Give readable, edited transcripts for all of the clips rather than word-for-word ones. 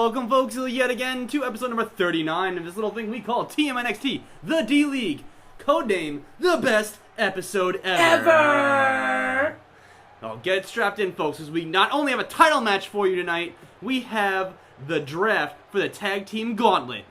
welcome folks yet again to episode number 39 of this little thing we call TMNXT the D-League. Codename, the best episode ever! Oh, get strapped in folks, because we not only have a title match for you tonight, we have the draft for the Tag Team Gauntlet.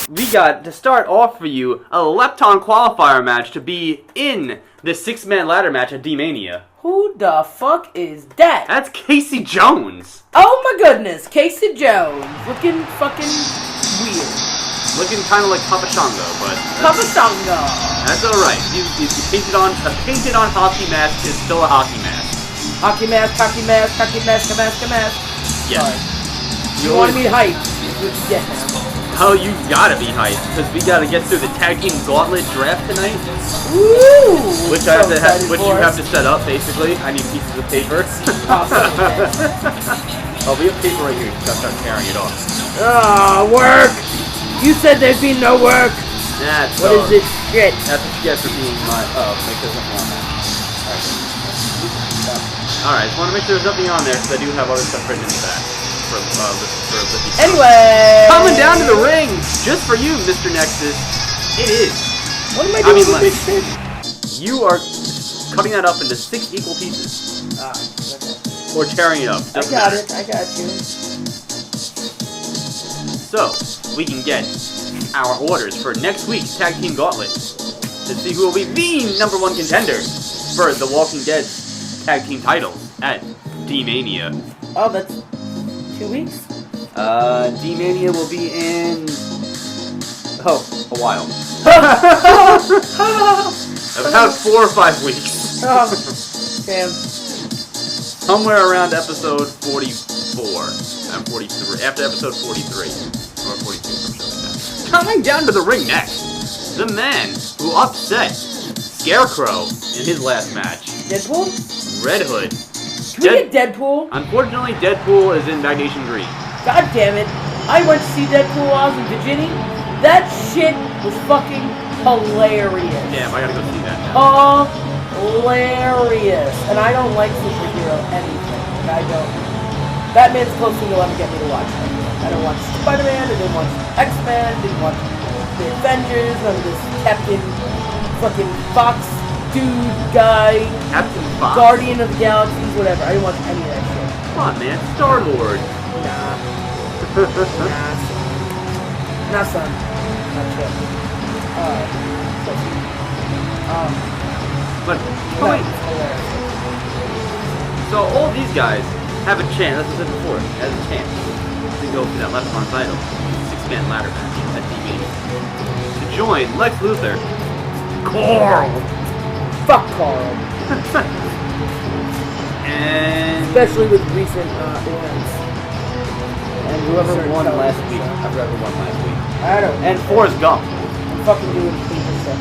We got, to start off for you, a Lepton qualifier match to be in the 6-man ladder match at D-Mania. Who the fuck is that? That's Casey Jones. Oh my goodness, Casey Jones. Looking fucking weird. Looking kind of like Papa Shango, but... Papa Shango. That's alright. You painted on hockey mask is still a hockey mask. Hockey mask, hockey mask, hockey mask, mask, mask. Yes. Sorry. You want to be hyped? Yeah. Oh, you gotta be hyped, because we gotta get through the Tag Team Gauntlet draft tonight. Woo! Which you have to set up, basically. I need pieces of paper. Awesome. Oh, we have paper right here. Just gotta start tearing it off. Work! You said there'd be no work! That's what is this shit? That's what you get for being my... Oh, make sure there's nothing on that. Alright, just want to make sure there's nothing on there, because I do have other stuff written in the back. Anyway! Coming down to the ring, just for you, Mr. Nexus, it is. What am I doing with this shit? You are cutting that up into 6 equal pieces. Okay. Or tearing it up. I got it, I got you. So, we can get our orders for next week's Tag Team Gauntlet to see who will be the #1 contender for the Walking Dead Tag Team titles at D-Mania. Oh, that's 2 weeks? D-Mania will be in... Oh, a while. About 4 or 5 weeks. Oh, damn. Somewhere around episode 44 and 43. After episode 43. Or 42, something like that. Coming down to the ring next, the man who upset Scarecrow in his last match. Deadpool? Red Hood. Can we get Deadpool? Unfortunately, Deadpool is in Magnesium Green. God damn it. I went to see Deadpool while I was in Virginia. That shit was fucking hilarious. Damn, I gotta go see that now. Hilarious. And I don't like superhero anything. I don't. Batman's the closest thing you'll ever get me to watch. I don't watch Spider-Man, I didn't watch X-Men, I didn't watch the Avengers, none of this Captain fucking Fox dude guy. Captain Fox? Guardian of the Galaxies, whatever. I didn't watch any of that shit. Come on, man. Star-Lord. Nah. Nah, son. Not shit. But, so all these guys have a chance, as I said before, has a chance to go for that Lepton title, 6-man ladder match at D-Mania. To join Lex Luthor, Carl. Fuck Carl. And especially with recent events. And whoever won last week. Whoever won last week. I don't know. And Forrest Gump. I'm fucking doing people stuff.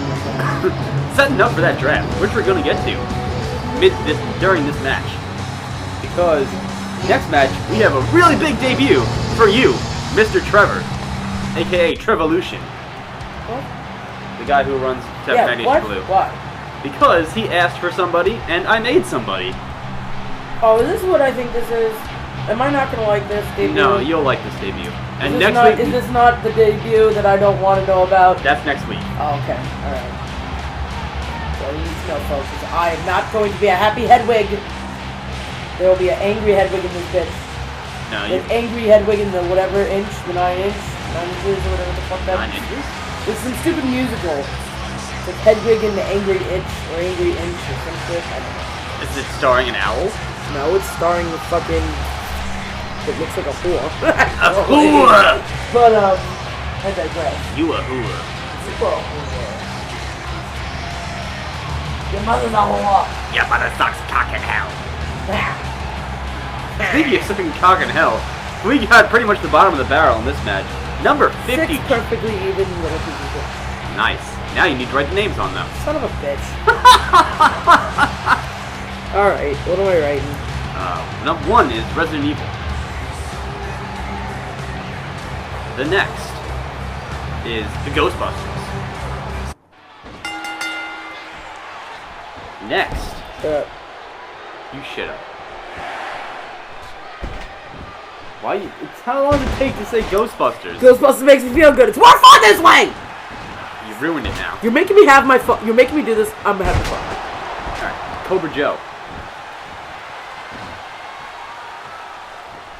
Setting up for that draft, which we're going to get to during this match. Because next match, we have a really big debut for you, Mr. Trevor, a.k.a. Trevolution. What? The guy who runs Magnesium Blue. Why? Because he asked for somebody, and I made somebody. Oh, is this what I think this is? Am I not gonna like this debut? No, you'll like this debut. And next week, is this not the debut that I don't want to know about? That's next week. Oh, okay, all right. So you need to know, folks, is I am not going to be a happy Hedwig. There will be an angry Hedwig in this bitch. No, an angry Hedwig in the whatever inch, the 9 inches, or whatever the fuck that. 9 inches. It's some stupid musical. It's like Hedwig in the Angry Inch or Angry Inch or some shit. I don't know. Is it starring an owl? No, it's starring the fucking. It looks like a whore. A whore! But, I digress. You a whore. You a whore. Your mother's a whore. Your mother sucks cock in hell. Speaking of sucking cock in hell, we got pretty much the bottom of the barrel in this match. Number 50. 6 perfectly even little pieces. Nice. Now you need to write the names on them. Son of a bitch. Alright, what am I writing? Number 1 is Resident Evil. The next is the Ghostbusters. Next, you shit up. Why? How long does it take to say Ghostbusters? Ghostbusters makes me feel good. It's more fun this way! You ruined it now. You're making me have my fun. You're making me do this. I'm gonna have fun. Alright, Cobra Joe.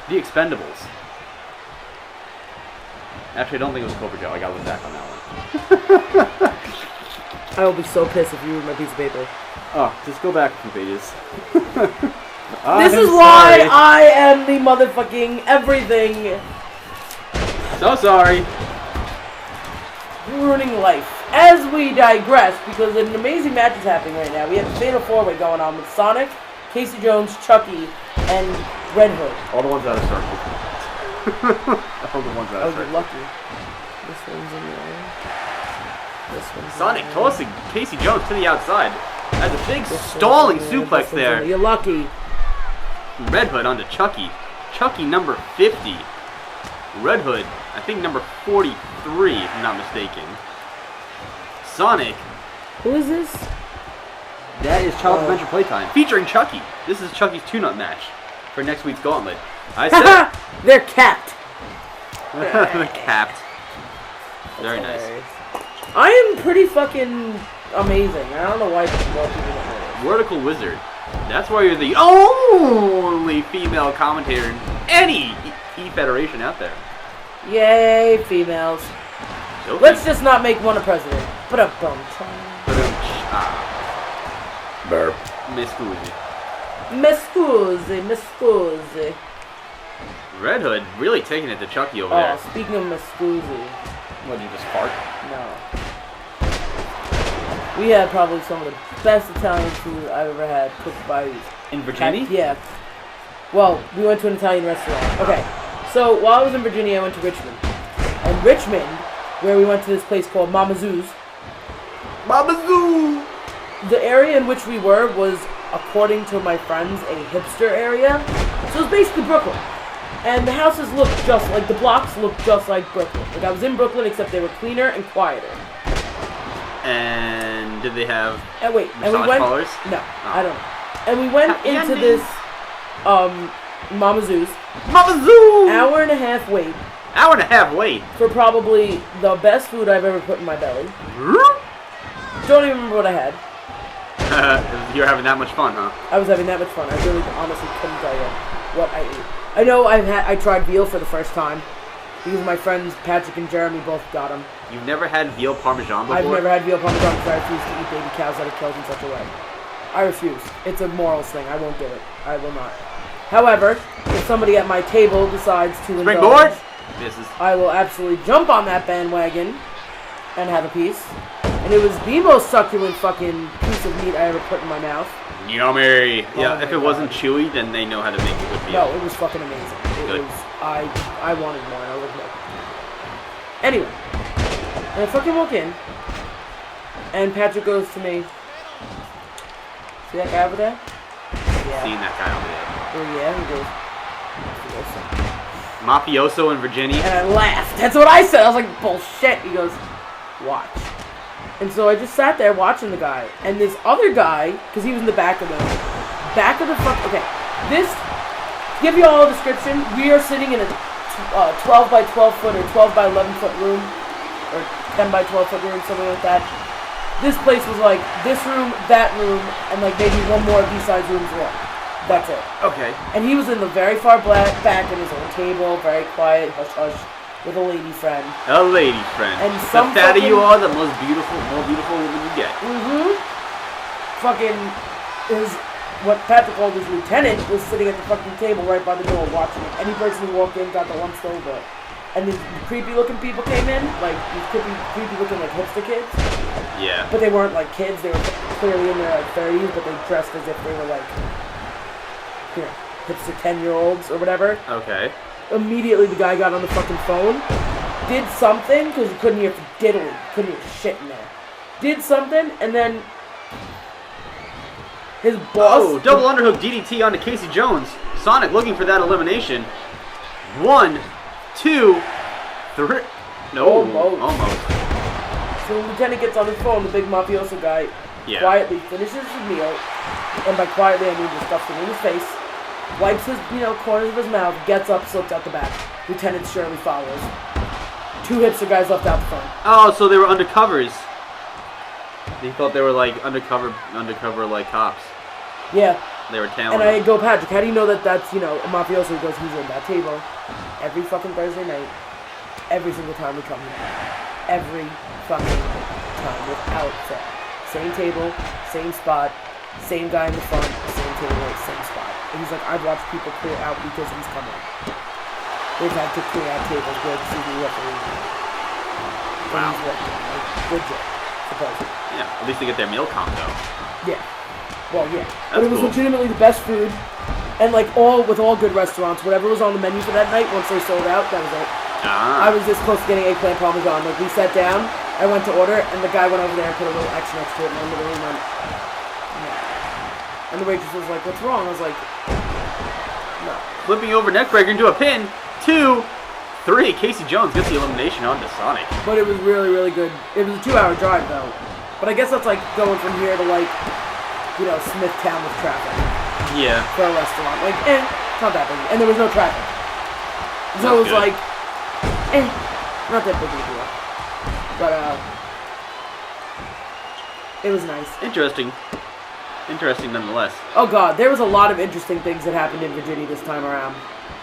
The Expendables. Actually, I don't think it was Cobra Joe. I gotta look back on that one. I will be so pissed if you ruin my piece of paper. Oh, just go back a few pages. This is why I am the motherfucking everything. So sorry. Ruining life. As we digress, because an amazing match is happening right now. We have a Fatal 4-Way going on with Sonic, Casey Jones, Chucky, and Red Hood. All the ones out of circle. All the ones out of circle. You're lucky. This one's in there. This one's Sonic in there. tossing Casey Jones to the outside. Has a big stalling suplex there. You're lucky. Red Hood onto Chucky. Chucky number 50. Red Hood, I think number 43, if I'm not mistaken. Sonic. Who is this? That is Child's Adventure Playtime, featuring Chucky. This is Chucky's tune-up match for next week's Gauntlet. I said they're capped. they're capped. Very nice. I am pretty fucking amazing. I don't know why people don't know. Vertical Wizard. That's why you're the only female commentator in any E-Federation out there. Yay, females. Okay. Let's just not make one a president. But a bum. Burp. Miss Guzzi. Miss Guzzi. Red Hood really taking it to Chucky over Oh, there. speaking of Miss Guzzi. What, you just fart? No. We had probably some of the best Italian food I've ever had cooked by In Virginia? Yeah. Well, we went to an Italian restaurant. Okay. So, while I was in Virginia, I went to Richmond. And Richmond, where we went to this place called Mama Zoo's. Mama Zoo! The area in which we were was, according to my friends, a hipster area. So it was basically Brooklyn. And the houses looked just like, the blocks looked just like Brooklyn. Like I was in Brooklyn, except they were cleaner and quieter. And did they have massage parlors? No, I don't know. And we went into this, Mama Zoo's. Mama Zoo! Hour and a half wait. Hour and a half wait? For probably the best food I've ever put in my belly. Don't even remember what I had. You're having that much fun, huh? I was having that much fun. I really honestly couldn't tell you what I ate. I know I tried veal for the first time because my friends Patrick and Jeremy both got them. You've never had veal parmesan before? I've never had veal parmesan because I refuse to eat baby cows that are killed in such a way. I refuse. It's a morals thing. I won't do it. I will not. However, if somebody at my table decides to Springboard? indulge, I will absolutely jump on that bandwagon and have a piece. And it was the most succulent fucking piece of meat I ever put in my mouth. Yummy! Yeah, Oh if it wasn't chewy, then they know how to make a good veal. No, it was fucking amazing. It was, I wanted more, and I was like, no. Anyway, and I fucking walk in, and Patrick goes to me, see that guy over there? Yeah. Seen that guy over there. Oh yeah, he goes, Mafioso in Virginia? and I laughed. That's what I said. I was like, bullshit. He goes, watch. And so I just sat there watching the guy, and this other guy, because he was in the back of the okay, this, to give you all a description, we are sitting in a 12 by 12 foot or 12 by 11 foot room, or 10 by 12 foot room, something like that. This place was like this room, that room, and like maybe one more of these size rooms long. That's it. Okay. And he was in the very far back at his own table, very quiet, hush hush, with a lady friend. A lady friend. And the some fatter fucking, you are, the more beautiful woman you get. Fucking what Patrick called his lieutenant was sitting at the fucking table right by the door watching it. Any person who walked in got the once over. And these creepy looking people came in, like these creepy looking like hipster kids. Yeah. But they weren't like kids, they were clearly in their like 30s, but they dressed as if they were like, you know, hipster 10-year-olds or whatever. Okay. Immediately the guy got on the fucking phone, did something, because you couldn't hear for diddly, couldn't hear shit in there. did something, and then his boss... Oh, double underhook DDT onto Casey Jones. Sonic looking for that elimination. 1, 2, 3... No, almost. So Lieutenant gets on his phone, the big mafioso guy, quietly finishes his meal, and by quietly I mean just stuffs it in his face, wipes his, corners of his mouth, gets up, slips out the back. Lieutenant Shirley follows. 2 hipster guys left out the front. Oh, so they were undercovers. He thought they were like undercover like cops. Yeah. They were talented. And I go, Patrick, how do you know that that's, a mafioso? He goes, he's in that table every fucking Thursday night, every single time we come here. Every fucking time, without fail. Same table, same spot, same guy in the front, same table, same spot. And he's like, I've watched people clear out because he's coming. They've had to clear out tables where the TV referees. Wow. Good job, supposedly. Yeah, at least they get their meal comp though. Yeah. Well, yeah. That's but it was cool. legitimately the best food. And with all good restaurants, whatever was on the menu for that night, once they sold out, that was it. I was this close to getting eggplant parmesan. Like, we sat down, I went to order, and the guy went over there and put a little X next to it, and I literally went, yeah. And the waitress was like, what's wrong? I was like, no. Flipping over neckbreaker into a pin. 2, 3. Casey Jones gets the elimination onto Sonic. But it was really, really good. It was a 2-hour drive, though. But I guess that's like going from here to, like, Smithtown with traffic. Yeah. For a restaurant. Like, it's not that big. And there was no traffic. So it was good. Like, not that big of a deal. But, it was nice. Interesting. Interesting nonetheless. Oh, God. There was a lot of interesting things that happened in Virginia this time around.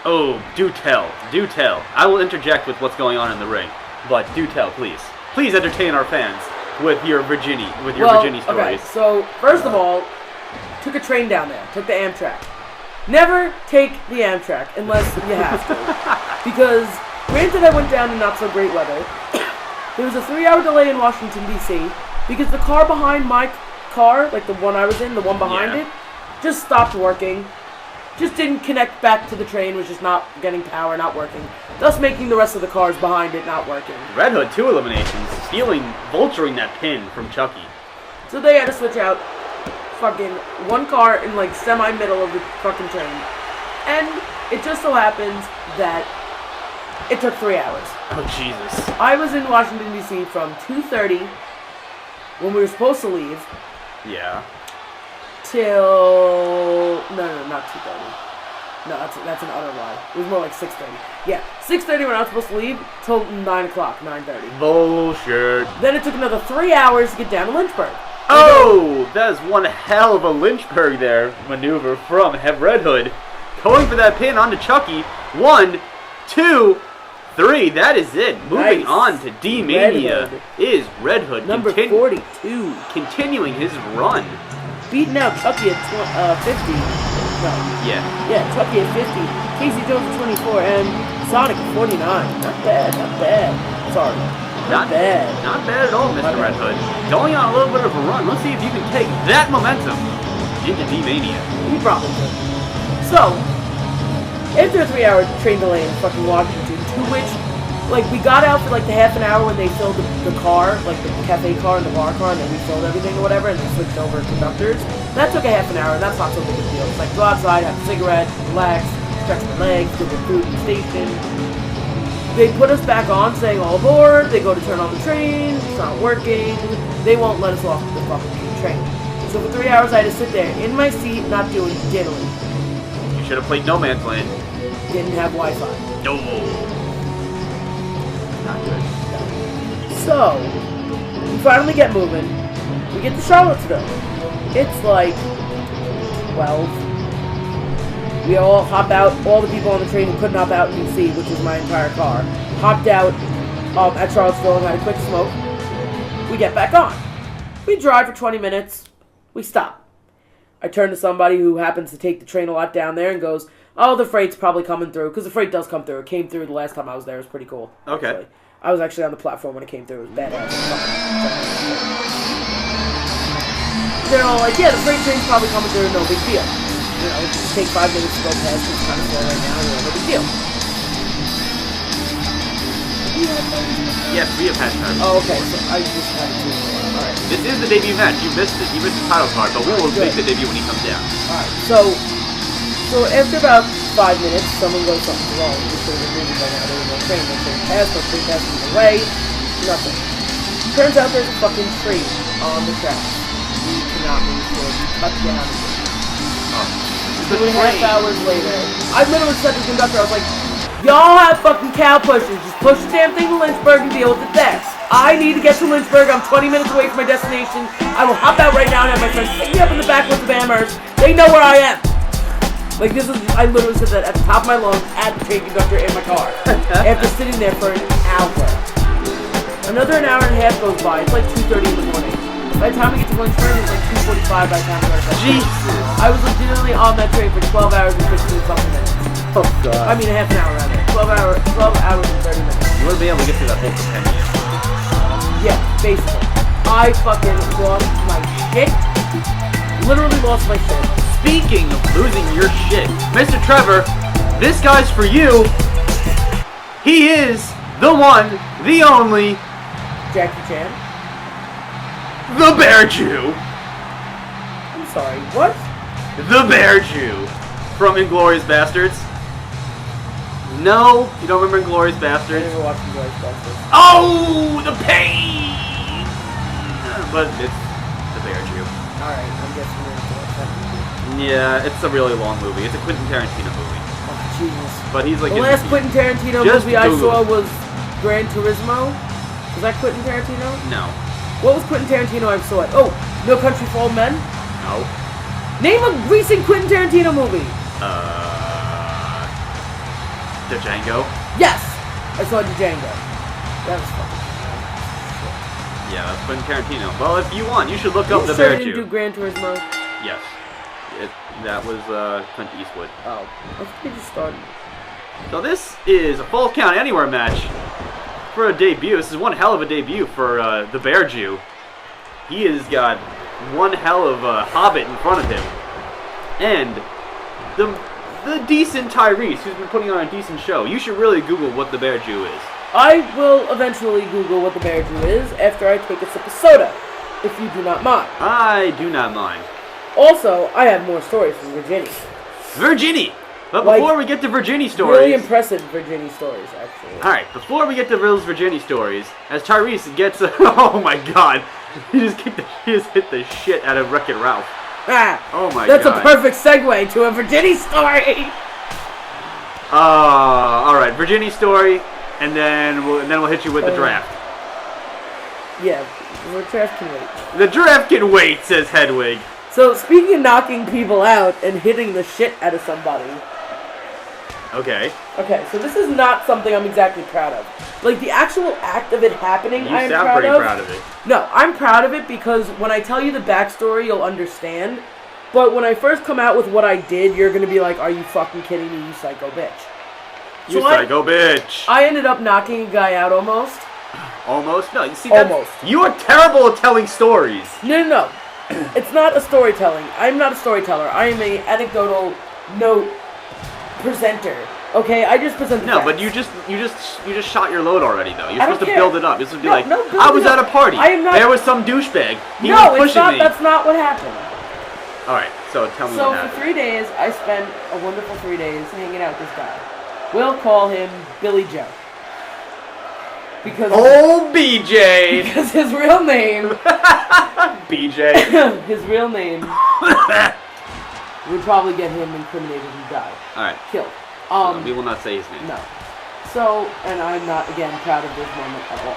Oh, do tell. Do tell. I will interject with what's going on in the ring. But do tell, please. Please entertain our fans with your Virginia stories. Okay, so, first of all, took a train down there. Took the Amtrak. Never take the Amtrak unless you have to. Because, granted, I went down in not so great weather. There was a 3-hour delay in Washington, D.C. because the car behind my car, like the one I was in, the one behind it, just stopped working. Just didn't connect back to the train, was just not getting power, not working. Thus making the rest of the cars behind it not working. Red Hood, 2 eliminations, vulturing that pin from Chucky. So they had to switch out fucking one car in like semi-middle of the fucking train. And it just so happens that it took 3 hours. Oh, Jesus. I was in Washington, D.C. from 2:30 when we were supposed to leave. Yeah. Till... No, not 2:30. No, that's an utter lie. It was more like 6:30. Yeah, 6:30 when I was supposed to leave, till 9 o'clock, 9:30. Bullshit. Then it took another 3 hours to get down to Lynchburg. Oh, that is one hell of a Lynchburg there maneuver from Red Hood. Going for that pin onto Chucky. 1, 2, 3. That is it. Moving on to D-Mania is Red Hood. Number 42. Continuing his run. Beating out Chucky at 50. No. Yeah. Yeah, Chucky at 50. Casey Jones at 24. And Sonic at 49. Not bad, not bad. Sorry. Not bad. Not bad at all, Mr. Red Hood. Going on a little bit of a run. Let's see if you can take that momentum into D-Mania. You probably could. So, after a 3-hour train delay in fucking Washington, to which, like, we got out for like the half an hour when they filled the car, like the cafe car and the bar car, and then we filled everything or whatever, and they switched over conductors. That took a half an hour, and that's not so big a deal. It's like, go outside, have a cigarette, relax, stretch my legs, get the food in the station. They put us back on, saying all aboard. They go to turn on the train. It's not working. They won't let us off the fucking train. So for 3 hours, I had to sit there in my seat, not doing diddly. You should have played No Man's Land. Didn't have Wi-Fi. No. Not good. So we finally get moving. We get to Charlottesville. It's like 12. We all hop out. All the people on the train who couldn't hop out in D.C., which was my entire car, hopped out at Charlottesville and had a quick smoke. We get back on. We drive for 20 minutes. We stop. I turn to somebody who happens to take the train a lot down there and goes, oh, the freight's probably coming through. Because the freight does come through. It came through the last time I was there. It was pretty cool. Okay. Actually. I was actually on the platform when it came through. It was badass. They're all like, yeah, the freight train's probably coming through. No big deal. You know, it just take 5 minutes to go past. It's kind of slow right now. No big deal. We you had Tyrese? Yes, we have had Tyrese. Oh, okay. So I just had it. Alright. This is the debut match. You missed it. You missed the title card, but we will make the debut when he comes down. Alright, so after about 5 minutes, someone goes something's wrong. You should have been by now. There was no train. No train passed. No train passed in the way. Nothing. Turns out there's a fucking tree on the tracks. We cannot move forward. We cut down again. 2.5 hours later, I literally said to the conductor, I was like, y'all have fucking cow pushers. Just push the damn thing to Lynchburg and deal with it there. I need to get to Lynchburg. I'm 20 minutes away from my destination. I will hop out right now and have my friends pick me up in the back with the Amherst. They know where I am. Like, this is, I literally said that at the top of my lungs at the train conductor in my car. After sitting there for an hour. Another an hour and a half goes by. It's like 2:30 in the morning. By the time we get to Lynchburg, it's like 2:45 by the time we got to Jesus. I was legitimately on that train for 12 hours and 15 fucking minutes. Oh, God. I mean, a half an hour rather. 12 hours and 30 minutes. You wouldn't be able to get through that whole compendium. Yeah, basically. I fucking lost my shit. Literally lost my shit. Speaking of losing your shit, Mr. Trevor, this guy's for you. He is the one, the only, Jackie Chan? the Bear Jew. I'm sorry, what? The Bear Jew from Inglourious Bastards. No, you don't remember Inglourious I Bastards? never watched you guys Bastards. Oh, the pain! But it's the Bear Jew. Alright, I'm guessing we're into that. Yeah, it's a really long movie. It's a Quentin Tarantino movie. Oh, Jesus. But he's like The last Quentin Tarantino Just movie I Google saw it. was Gran Turismo. Was that Quentin Tarantino? No. What was Quentin Tarantino I saw it? Oh, No Country for Old Men? No. Name a recent Quentin Tarantino movie. The Django? Yes! I saw Django. That was fucking Yeah, that's Quentin Tarantino. Well, if you want, you should look cool. up the sure Bear didn't Jew. do Gran Turismo? Yes. That was Clint Eastwood. Oh. I think we just started. So this is a Full Count Anywhere match for a debut. This is one hell of a debut for the Bear Jew. He has got one hell of a hobbit in front of him. And the decent Tyrese, who's been putting on a decent show. You should really Google what the Bear Jew is. I will eventually Google what the Bear Jew is after I take a sip of soda, if you do not mind. I do not mind. Also, I have more stories from Virginia. Virginie! But Like, before we get to Virginie stories... Really impressive Virginia stories, actually. Alright, before we get to Will's Virginie stories, as Tyrese gets... oh my god. He just hit the shit out of Wreck-It Ralph. Ah, Oh my that's god. a perfect segue to a Virginia story! Alright, Virginie story, and then we'll hit you with the draft. Yeah, the draft can wait. The draft can wait, says Hedwig. So, speaking of knocking people out and hitting the shit out of somebody. Okay. Okay, so this is not something I'm exactly proud of. Like, the actual act of it happening, You I am sound proud pretty of. proud of it. No, I'm proud of it because when I tell you the backstory, you'll understand. But when I first come out with what I did, you're going to be like, are you fucking kidding me, you psycho bitch. You So psycho bitch. I ended up knocking a guy out almost. Almost? No, you see, that's, Almost. you are terrible at telling stories. No. It's not a storytelling. I'm not a storyteller. I am a anecdotal note presenter. Okay, I just present the No, facts. but you just shot your load already, though. You're I don't supposed to care. build it up. You're supposed to be No, like, no building I was up. at a party. I am not- There was some douchebag. He No, was it's pushing not. me. That's not what happened. All right, so tell me So what for happened. 3 days, I spent a wonderful 3 days hanging out with this guy. We'll call him Billy Joe. Because Oh, BJ. because his real name BJ. his real name would probably get him incriminated and died. All right. Killed. We will not say his name. No. So, and I'm not, again, proud of this moment at all.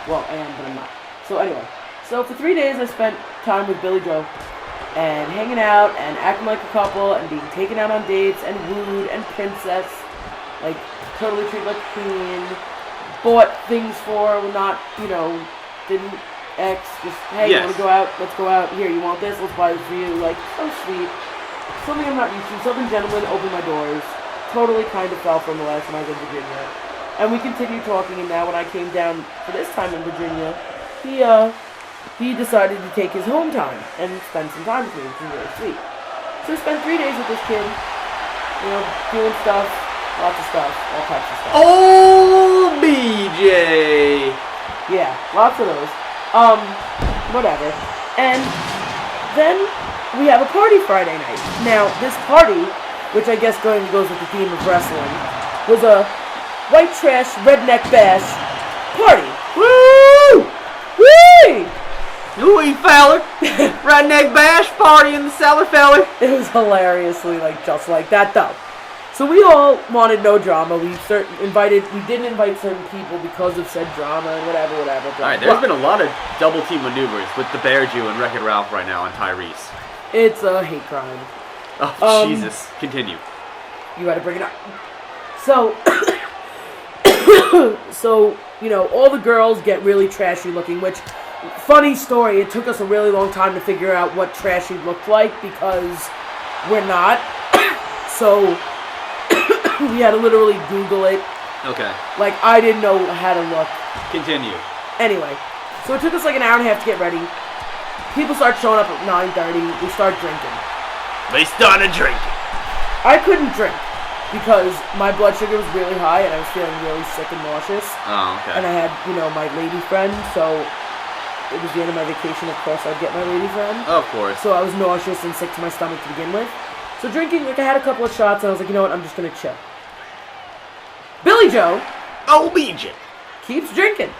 Well, I am, but I'm not. So anyway, so for 3 days I spent time with Billy Joe and hanging out and acting like a couple and being taken out on dates and wooed and princess, like totally treated like a queen, bought things for, not, didn't X, just, hey, Yes. you want to go out? Let's go out. Here, you want this? Let's buy this for you. Like, so sweet. Something I'm not used to. Southern gentleman opened my doors. Totally kind of fell from the last time I was in Virginia. And we continued talking, and now when I came down for this time in Virginia, he decided to take his home time and spend some time with me, which was really sweet. So I spent 3 days with this kid, doing stuff, Lots of stuff. All types of stuff. Oh, BJ! Yeah, lots of those. Whatever. And then we have a party Friday night. Now, this party, which I guess goes with the theme of wrestling, was a white trash redneck bash party. Woo! Woo! Louis Fowler, redneck bash party in the cellar, feller. It was hilariously just like that, though. So we all wanted no drama. We didn't invite certain people because of said drama and whatever. All right, there's been a lot of double team maneuvers with the Bear Jew and Wreck-It Ralph right now on Tyrese. It's a hate crime. Oh, Jesus. Continue. You gotta bring it up. So, all the girls get really trashy looking, which, funny story, it took us a really long time to figure out what trashy looked like because we're not. So, we had to literally Google it. Okay. I didn't know how to look. Continue. Anyway, so it took us an hour and a half to get ready. People start showing up at 9:30. We start drinking. They started drinking. I couldn't drink because my blood sugar was really high and I was feeling really sick and nauseous. Oh, okay. And I had, my lady friend, so it was the end of my vacation. Of course, I'd get my lady friend. Of course. So I was nauseous and sick to my stomach to begin with. So drinking, I had a couple of shots and I was like, you know what, I'm just going to chill. Billy Joe. Oh, BJ. Keeps drinking.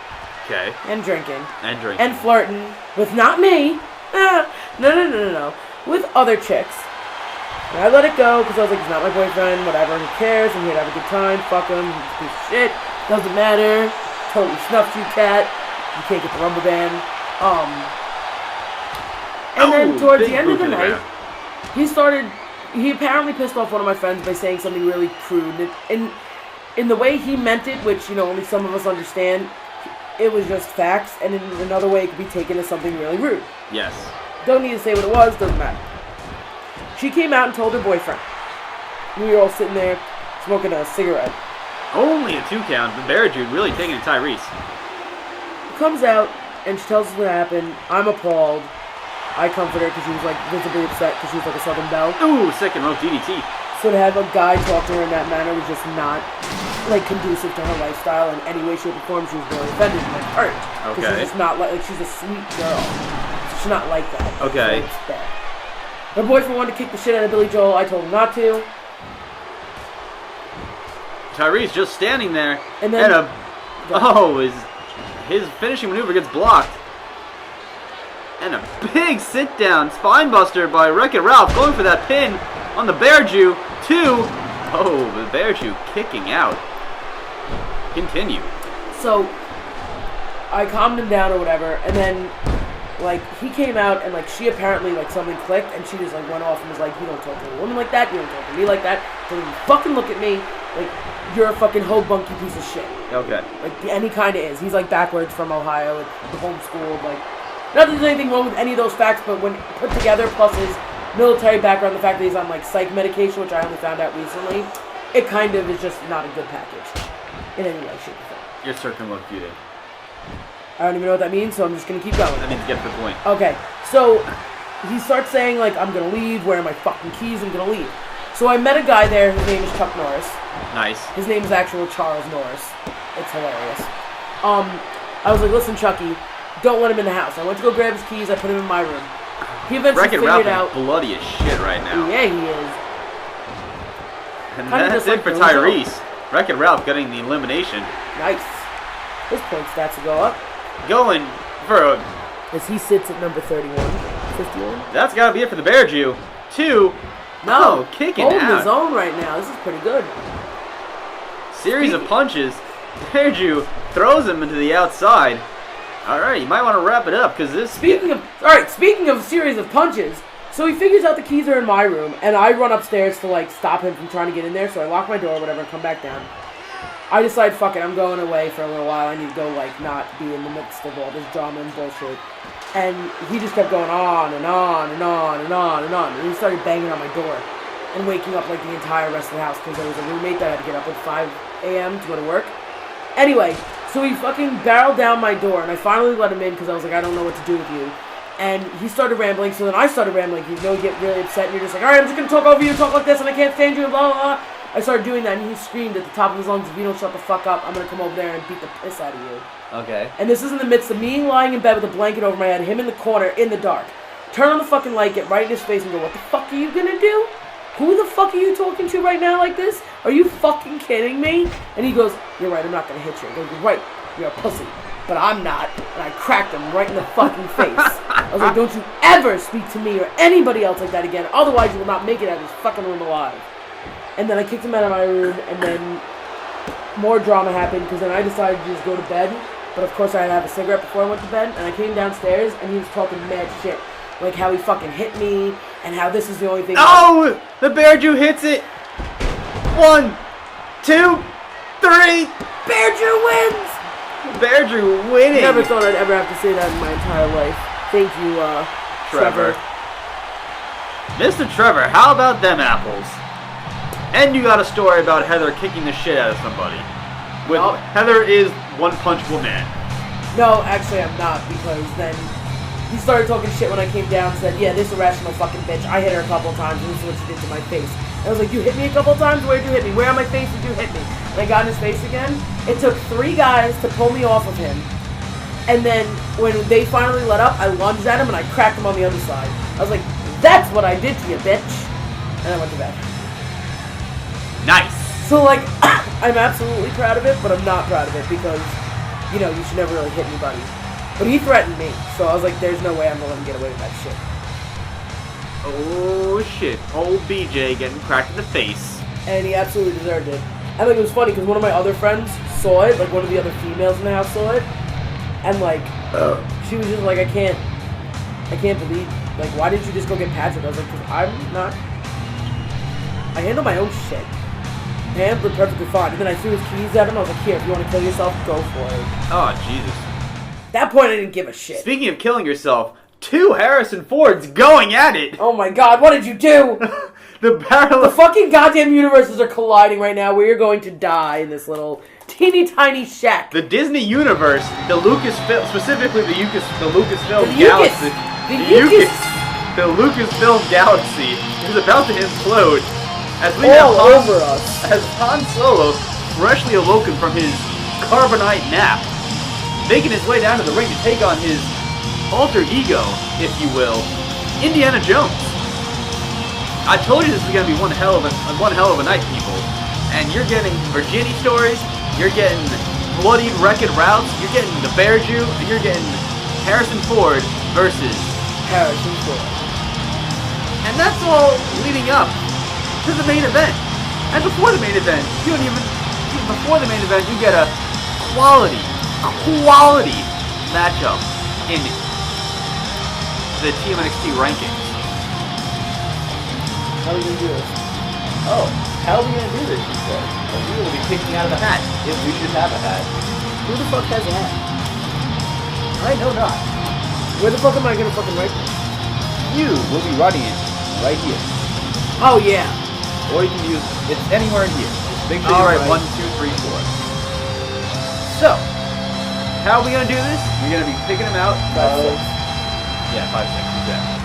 Okay. And drinking. And drinking. And flirting with not me. No. With other chicks. And I let it go because I was like, he's not my boyfriend, whatever, who cares? I'm here to have a good time. Fuck him. He's a piece of shit. Doesn't matter. Totally snuffed you, cat. You can't get the rubber band. And then towards the end of the night, he apparently pissed off one of my friends by saying something really crude. And in the way he meant it, which, only some of us understand, it was just facts, and in another way it could be taken as something really rude. Yes. Don't need to say what it was, doesn't matter. She came out and told her boyfriend. We were all sitting there smoking a cigarette. Only a 2 count. The Bear Jew really taking it to Tyrese. Comes out, and she tells us what happened. I'm appalled. I comfort her because she was visibly upset because she was like a Southern Belle. Ooh, second rope DDT. So to have a guy talk to her in that manner was just not conducive to her lifestyle in any way, shape, or form. She was really offended and hurt. Okay. Because she's just not she's a sweet girl. She's not like that. Okay. So it's bad. Her boyfriend wanted to kick the shit out of Billy Joel. I told him not to. Tyrese just standing there, and then his finishing maneuver gets blocked. And a big sit-down spinebuster by Wreck-It Ralph going for that pin on the Bear Jew. 2. Oh, the Bear Jew kicking out. Continue. So, I calmed him down or whatever, and then, he came out and, she apparently, something clicked, and she just, went off and was like, you don't talk to a woman like that, you don't talk to me like that, don't even fucking look at me, you're a fucking ho-bunky piece of shit. Okay. And he kind of is. He's, backwards from Ohio, homeschooled, not that there's anything wrong with any of those facts, but when put together, plus his military background, the fact that he's on, psych medication, which I only found out recently, it kind of is just not a good package. In any way, shape, or form. You're circumlocuting. I don't even know what that means, so I'm just going to keep going. That means get to the point. Okay, so he starts saying, I'm going to leave, where are my fucking keys, I'm going to leave. So I met a guy there, his name is Chuck Norris. Nice. His name is actual Charles Norris. It's hilarious. I was like, listen, Chucky, don't let him in the house. I went to go grab his keys, I put him in my room. He eventually figured out... bloody as shit right now. Yeah, he is. And that's it for Tyrese. Wreck-It Ralph getting the elimination. Nice. His point stats will go up. Going for a... As he sits at number 31. 51? That's got to be it for the Bear Jew. 2. No. Kicking out. Holding his own right now. This is pretty good. Series of punches. Bear Jew throws him into the outside. Alright, you might want to wrap it up because this... Speaking of a series of punches, so he figures out the keys are in my room, and I run upstairs to, stop him from trying to get in there, so I lock my door or whatever and come back down. I decide, fuck it, I'm going away for a little while. I need to go, not be in the midst of all this drama and bullshit. And he just kept going on and on and on and on and on. And he started banging on my door and waking up, the entire rest of the house because there was a roommate that had to get up at 5 a.m. to go to work. Anyway, so he fucking barreled down my door, and I finally let him in because I was like, I don't know what to do with you. And he started rambling, so then I started rambling. You get really upset, and you're just like, alright, I'm just going to talk over you, talk like this, and I can't stand you, and blah, blah, blah. I started doing that, and he screamed at the top of his lungs, if you don't shut the fuck up, I'm going to come over there and beat the piss out of you. Okay. And this is in the midst of me lying in bed with a blanket over my head, him in the corner, in the dark. Turn on the fucking light, get right in his face, and go, what the fuck are you going to do? Who the fuck are you talking to right now like this? Are you fucking kidding me? And he goes, you're right, I'm not going to hit you. I go, you're right, you're a pussy. But I'm not. And I cracked him right in the fucking face. I was like, don't you ever speak to me or anybody else like that again. Otherwise, you will not make it out of this fucking room alive. And then I kicked him out of my room, and then more drama happened, because then I decided to just go to bed. But of course, I had to have a cigarette before I went to bed. And I came downstairs, and he was talking mad shit. Like how he fucking hit me, and how this is the only thing. Oh! The Bear Jew hits it! 1, 2, 3! Bear Jew wins! Bear Jew winning! Never thought I'd ever have to say that in my entire life. Thank you, Trevor. Mr. Trevor, how about them apples? And you got a story about Heather kicking the shit out of somebody. Heather is one punchable man. No, actually I'm not, because then he started talking shit when I came down and said, yeah, this irrational fucking bitch. I hit her a couple times, and this is what she did to my face. And I was like, you hit me a couple times? Where'd you hit me? Where on my face did you hit me? And I got in his face again. It took 3 guys to pull me off of him. And then when they finally let up, I lunged at him and I cracked him on the other side. I was like, that's what I did to you, bitch. And I went to bed. Nice. So, like, I'm absolutely proud of it, but I'm not proud of it because, you know, you should never really hit anybody. But he threatened me, so I was like, there's no way I'm gonna let him get away with that shit. Oh, shit. Old BJ getting cracked in the face. And he absolutely deserved it. I think it was funny because one of my other friends saw it, like one of the other females in the house saw it, and like, she was just like, I can't believe, like, why didn't you just go get Patrick? I was like, because I'm not, I handle my own shit. I handled it perfectly fine. And then I threw his keys at him. I was like, here, if you want to kill yourself, go for it. Oh, Jesus. At that point, I didn't give a shit. Speaking of killing yourself, 2 Harrison Fords going at it. Oh my God, what did you do? The fucking goddamn universes are colliding right now. We are going to die in this little teeny tiny shack. The Disney universe, the Lucasfilm, specifically the Lucasfilm the galaxy, the Lucasfilm galaxy is about to implode as we all have over us. As Han Solo, freshly awoken from his carbonite nap, making his way down to the ring to take on his alter ego, if you will, Indiana Jones. I told you this was going to be one hell of a night, people. And you're getting Virginie stories, you're getting bloodied Wreck-It routes, you're getting the Bear Jew, and you're getting Harrison Ford versus Harrison Ford. And that's all leading up to the main event. And before the main event, you get a quality matchup in the TMNXT rankings. How are we going to do this? Oh, how are we going to do this, you said? Well, we will be picking out of a hat, if we should have a hat. Who the fuck has a hat? I know not. Where the fuck am I going to fucking write this? You will be writing it right here. Oh, yeah. Or you can use, it's anywhere in here. Make sure you write 1, 2, 3, 4. So, how are we going to do this? We're going to be picking them out. 5, 6. Yeah, 5, 6, exactly.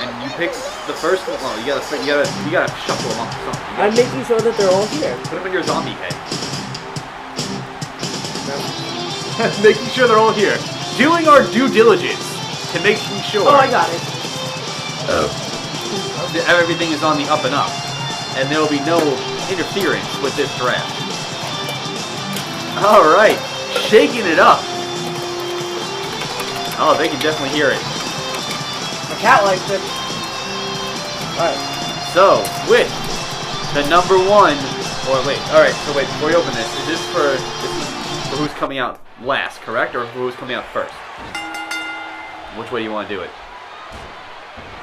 And you pick the first one. Oh, you gotta shuffle them up or something. I'm making sure that they're all here. Put them in your zombie head. Making sure they're all here. Doing our due diligence to make sure. Oh, I got it. That everything is on the up and up, and there will be no interference with this draft. All right, shaking it up. Oh, they can definitely hear it. My cat likes it. Alright. So, with the number 1, or wait, alright, so wait, before you open this, this is for who's coming out last, correct? Or who's coming out first? Which way do you want to do it?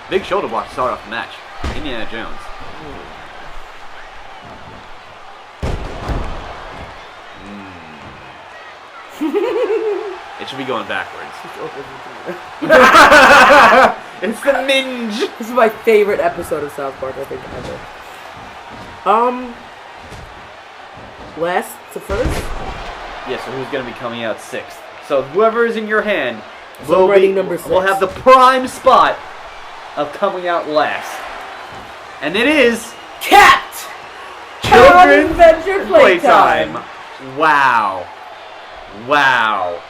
Big shoulder block to start off the match. Indiana Jones. It should be going backwards. It's the minge! This is my favorite episode of South Park, I think, ever. Last to first? Yeah, so who's going to be coming out 6th? So whoever is in your hand will number 6. Will have the prime spot of coming out last. And it is... Cat! Children's Adventure Playtime. Wow. Wow.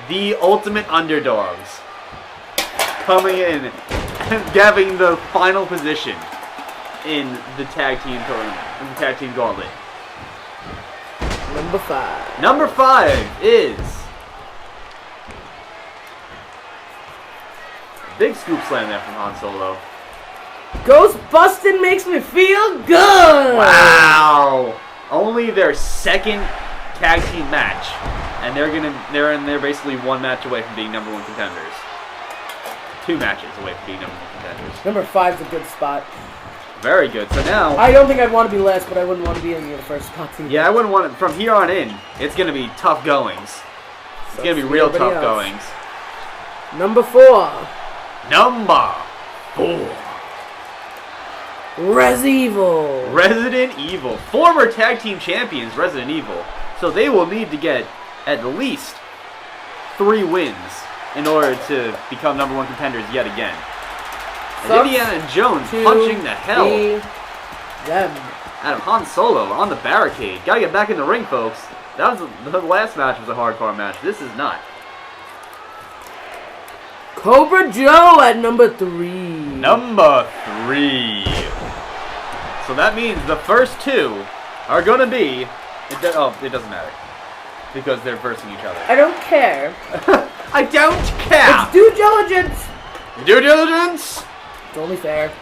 The ultimate underdogs coming in and getting the final position in the tag team tournament, in the tag team gauntlet. Number 5. Number 5 is big scoop slam there from Han Solo. Ghost busting makes me feel good. Wow! Only their second tag team match, and they're basically one match away from being number 1 contenders. 2 matches away from being number 1 contenders. Number 5's a good spot. Very good. So now, I don't think I'd want to be last, but I wouldn't want to be in the first spot either. yeah, I wouldn't want it. From here on in, it's gonna be tough goings. It's gonna be real tough goings. Number 4. Number 4. Resident Evil. Former tag team champions, Resident Evil. So they will need to get at least 3 wins in order to become number 1 contenders yet again. And Indiana Jones punching the hell out of Han Solo on the barricade. Gotta get back in the ring, folks. That was the last match was a hardcore match. This is not. Cobra Joe at number 3. Number 3. So that means the first 2 are gonna be. It doesn't matter because they're versing each other. I don't care. I don't care. It's due diligence. Due diligence. It's only fair.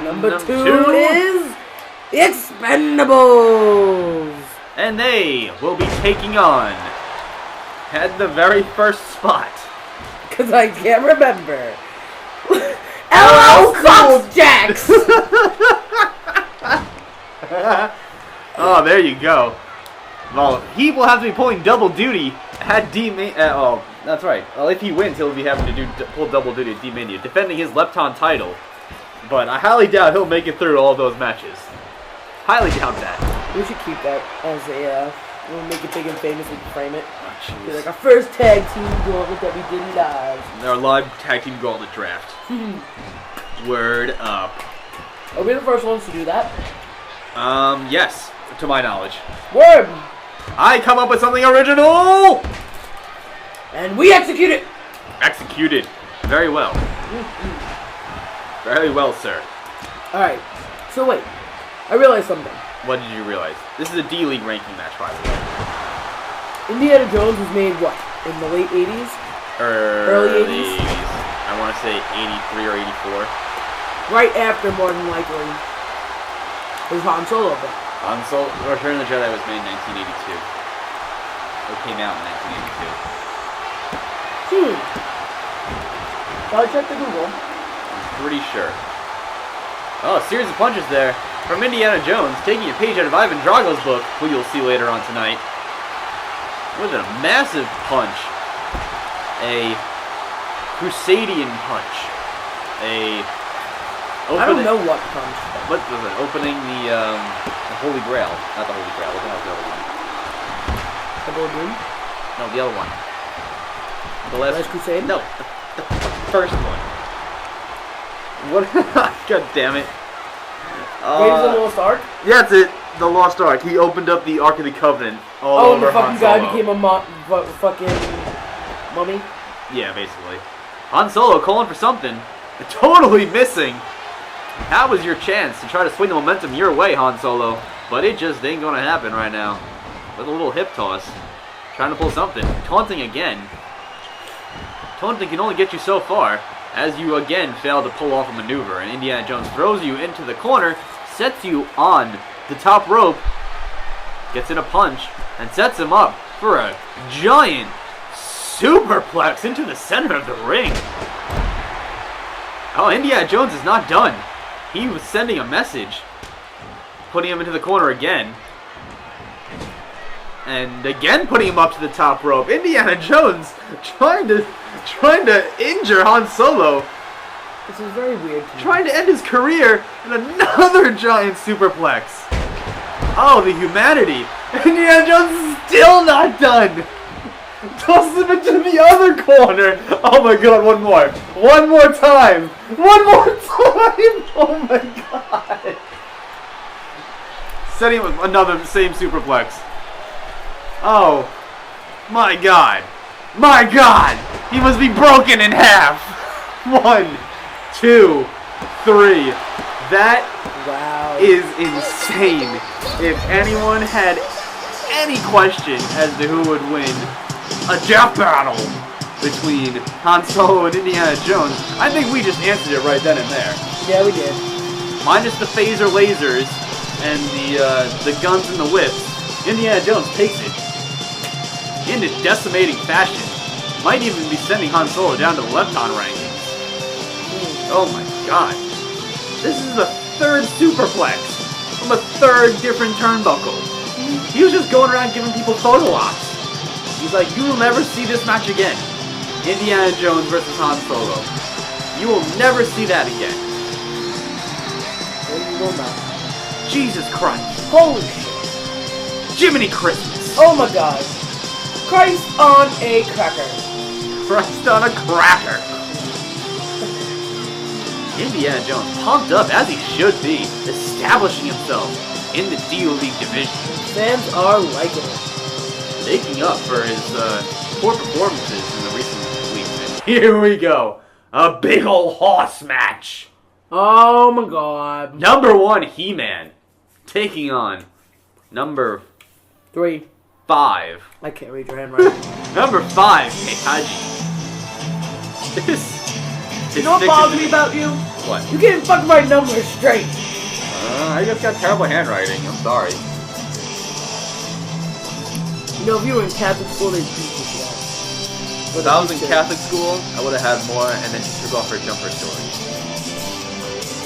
Number 2 is Expendables. And they will be taking on at the very first spot. Because I can't remember. Hello, Fox Jacks. Oh, there you go. Well, he will have to be pulling double duty at oh, that's right. Well, if he wins, he'll be having to pull double duty at D-Mania, defending his Lepton title. But I highly doubt he'll make it through all of those matches. Highly doubt that. We should keep that as a, we'll make it big and famous and frame it. Oh, be like our first tag team gauntlet that we did live. Our live tag team gauntlet draft. Word up. Are we the first ones to do that? Yes, to my knowledge. Word! I come up with something original! And we execute it! Executed. Very well. Very well, sir. Alright, so wait. I realized something. What did you realize? This is a D-League ranking match, by the way. Indiana Jones was made, what, in the late 80s? Early 80s? I want to say 83 or 84. Right after, more than likely, his Han Solo book. Han Solo, Return of the Jedi was made in 1982. It came out in 1982. I'll check the Google. I'm pretty sure. Oh, a series of punches there from Indiana Jones, taking a page out of Ivan Drago's book, who you'll see later on tonight. With a massive punch. A Crusadian punch. I don't know what punch. What was it? Opening the Holy Grail. Not the Holy Grail. What the hell is the other one? The Bullet Doom? No, the other one. The Last Crusade? No, the first one. What? God damn it. Raiders of the Lost Ark? Yeah, that's it. The Lost Ark. He opened up the Ark of the Covenant all oh, over and the fucking Han Solo. guy became a fucking mummy? Yeah, basically. Han Solo calling for something. Totally missing. That was your chance to try to swing the momentum your way, Han Solo. But it just ain't gonna happen right now. With a little hip toss. Trying to pull something. Taunting again. Taunting can only get you so far, as you again fail to pull off a maneuver, and Indiana Jones throws you into the corner, sets you on the top rope, gets in a punch, and sets him up for a giant superplex into the center of the ring. Oh, Indiana Jones is not done. He was sending a message, putting him into the corner again. And again putting him up to the top rope. Indiana Jones trying to injure Han Solo. This is very weird. Trying to end his career in another giant superplex. Oh, the humanity. Indiana Jones is still not done. Tosses him into the other corner. Oh my god, one more. One more time. One more time. Oh my god. Setting with another same superplex. Oh my god. My god. He must be broken in half. 1, 2, 3. That is insane. If anyone had any question as to who would win a death battle between Han Solo and Indiana Jones, I think we just answered it right then and there. Yeah, we did. Minus the phaser lasers and the guns and the whips, Indiana Jones takes it in a decimating fashion. Might even be sending Han Solo down to the Lepton rankings. Oh my god. This is the third superplex from a third different turnbuckle. He was just going around giving people photo ops. He's like, you will never see this match again. Indiana Jones versus Han Solo. You will never see that again. There you go now. Jesus Christ. Holy shit. Jiminy Christmas. Oh my god. Christ on a cracker. Christ on a cracker. Indiana Jones pumped up as he should be, establishing himself in the D-League division. Fans are liking it. Making up for his poor performances in the recent weeks. And here we go. A big ol' horse match. Oh my god. Number 1, He-Man. Taking on number 3. 5. I can't read your handwriting. Number 5, Heihachi. This You know what bothers me about you? What? You can't fucking write numbers straight. I just got terrible handwriting. I'm sorry. You know, if you were in Catholic school, they'd beat you for that. If I was in Catholic school, I would have had more, and then she took off her jumper story.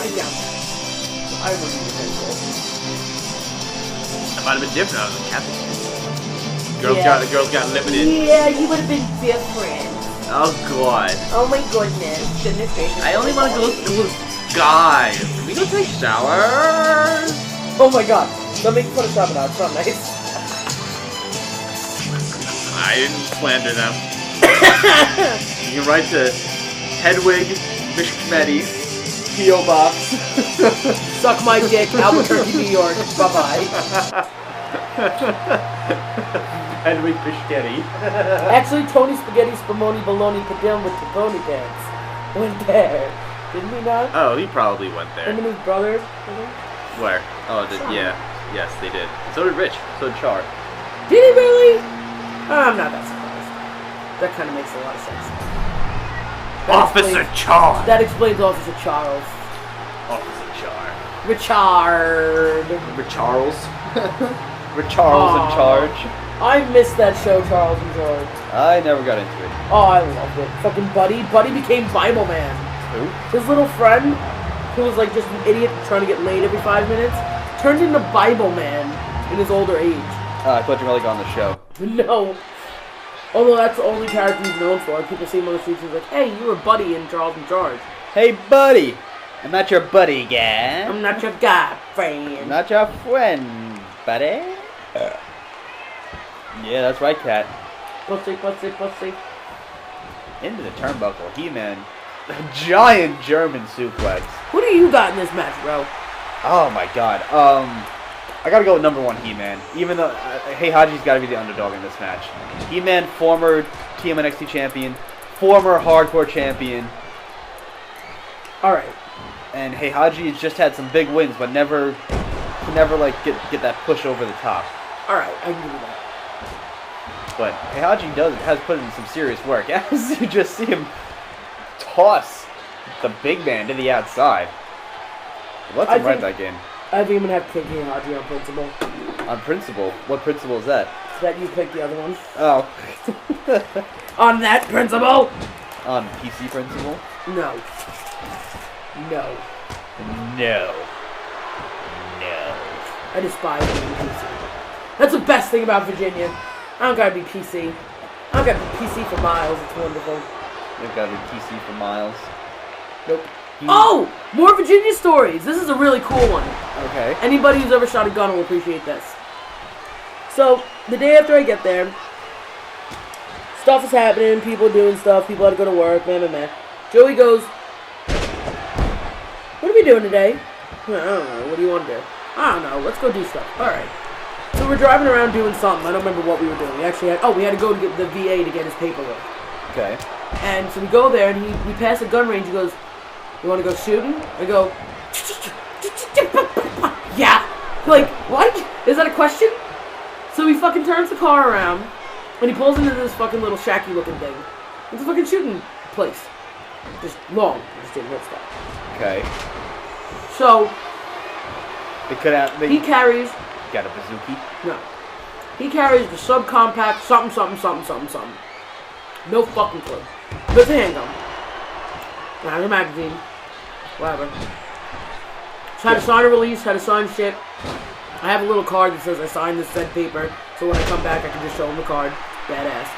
I doubt that. I wasn't in high school. It might have been different. I was in Catholic school. The girls got limited. Yeah, you would have been different. Oh god. Oh my goodness. Goodness gracious. I only want to go with guys. Can we go take showers? Oh my god. Don't make fun of Trevor now. It's not nice. I didn't slander them. You can write to Hedwig Mckinnon, P.O. Box. Suck my dick, Albuquerque, New York. Bye-bye. Hedwig Mckinnon. Actually, Tony Spaghetti Spumoni Baloney Padil with the pony pants went there. Didn't we not? Oh, he probably went there. Him and his brother? Where? Oh, yeah. Yes, they did. So did Rich. So did Char. Did he really? I'm not that surprised. That kind of makes a lot of sense. Officer Char. That explains Officer Charles. Officer Char. Richard. Charles. Charles in charge. I missed that show, Charles in George. I never got into it. Oh, I loved it. Fucking Buddy. Buddy became Bible Man. Who? His little friend, who was like just an idiot trying to get laid every 5 minutes, turned into Bible Man in his older age. I thought you were like on the show. No. Although that's the only character he's known for. People see him on the streets and like, hey, you were Buddy in Charles in Charge. Hey, buddy. I'm not your buddy, guy. I'm not your guy, friend. I'm not your friend, buddy. Yeah, that's right, Cat. Pussy, pussy, pussy. Into the turnbuckle. He-Man. A giant German suplex. Who do you got in this match, bro? Oh my god. I gotta go with number 1, He-Man. Even though Heihachi's gotta be the underdog in this match. He-Man, former TMNXT champion, former hardcore champion. Alright. And Heihachi has just had some big wins, but never like get that push over the top. Alright, I can give you that. But Heihachi has put in some serious work. As you just see him toss the big man to the outside. Let's him right that game. I think I'm gonna have to pick Heihachi on principle. On principle? What principle is that? That you pick the other one. Oh. On that principle? On PC principle? No. No. No. I despise being PC. That's the best thing about Virginia. I don't gotta be PC. I don't gotta be PC for miles. It's wonderful. You've gotta be PC for miles. Nope. Oh! More Virginia stories! This is a really cool one. Okay. Anybody who's ever shot a gun will appreciate this. So, the day after I get there, stuff is happening, people doing stuff, people had to go to work, meh. Joey goes, what are we doing today? I don't know, what do you want to do? I don't know, let's go do stuff. Alright. So we're driving around doing something, I don't remember what we were doing. We actually had, we had to go to get the VA to get his paperwork. Okay. And so we go there, and we pass a gun range, he goes, you want to go shooting? I go, yeah. Like, what? Is that a question? So he fucking turns the car around, and he pulls into this fucking little shacky looking thing. It's a fucking shooting place. Just long. Just didn't hit stuff. Okay. So he carries. Got a bazooki? No. He carries the subcompact something. No fucking clue. But it's a handgun. Has a magazine. Whatever. So had to sign a release, had to sign shit. I have a little card that says I signed this said paper, so when I come back I can just show him the card. Badass.